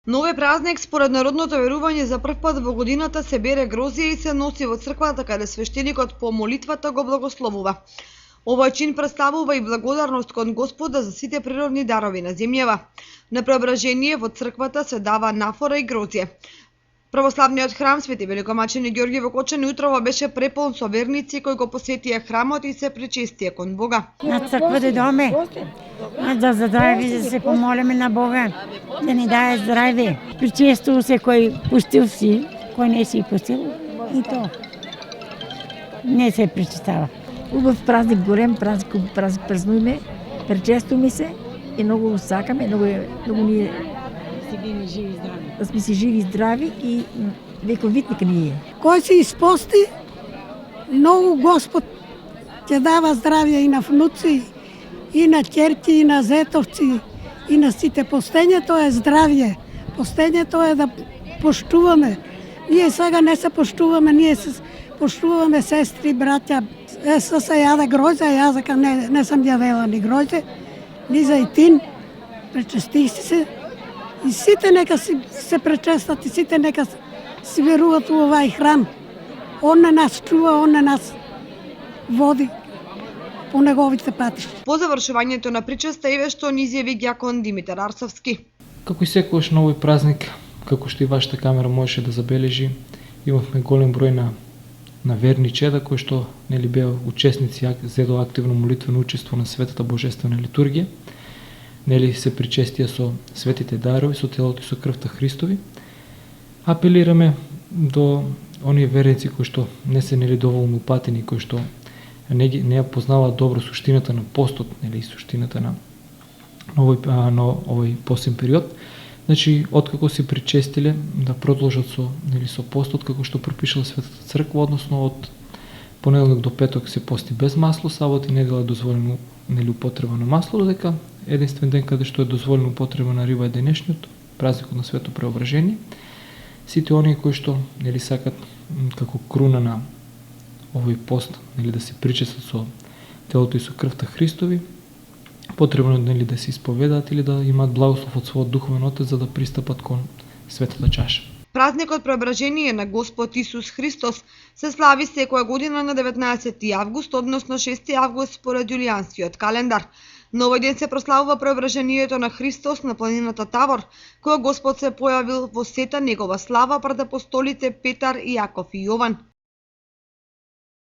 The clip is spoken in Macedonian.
Нови празник според народното верување за прв пат во годината се бере грозје и се носи во црквата каде свештеникот по молитвата го благословува. Овој чин представува и благодарност кон Господа за сите природни дарови на земјава. На преображение во црквата се дава нафора и грозје. Православниот храм Свети Великомаченик Ѓорѓе во Кочани утрово беше препон со верници кои го посетија храмот и се причестија кон Бога. На црква да доме, да здрави, да се помолиме на Бога, да ни даде здраве. Причестува се кој пустил си, кој не си пустил и то. Не се причестава. Убав празник, голем празник празнуваме, причестуваме се и много го сакаме, много ни да сме си живи и здрави и вековитник ни е. Кој се испости, многу Господ ќе дава здравје и на внуци, и на ќерки, и на зетовци, и на сите. Постењето е здравје. Постењето е да поштуваме. Ние сега не се поштуваме, ние се поштуваме сестри, браќа. Се јаде гроздја, јас дека не сам јадела ни гроздје, ни зајтин. Пречестих се. И сите нека се пречестат и сите нека си веруват у овај храм. Он не нас чува, он не нас води по неговите патишта. По завршувањето на причеста еве што ни изјави ѓакон Димитар Арсовски. Како и секогаш на овој празник, како што и вашата камера можеше да забележи, имавме голем број на верни чеда кои што нели беа учесници, зедо активно молитвено учество на Светата Божествена литургија. Нели се причестија со светите дарови, со телото и со крвта Христови. Апелираме до оние верници кои што не се нели доволно упатени, кои што не ја познаваат добро суштината на постот, нели суштината на овој постен период. Значи, откако се причестиле да продолжат со постот како што пропишала Светата црква, односно од понеделник до петок се пости без масло, сабота и недела е дозволено нели употреба на масло, додека единствен ден каде што е дозволено употреба на риба е денешниот празникот на Свето Преображение. Сите оние кои што нели сакат како круна на овој пост, нели да се причестат со телото и со крвта Христови, потребно нели да се исповедаат или да имаат благослов од својот духовен отец за да пристапат кон светата чаша. Празникот Преображение на Господ Исус Христос се слави секоја година на 19 август, односно 6 август според јулијанскиот календар. На овој ден се прославува преображението на Христос на планината Тавор, кога Господ се појавил во сета негова слава пред апостолите Петар, Јаков и Јован.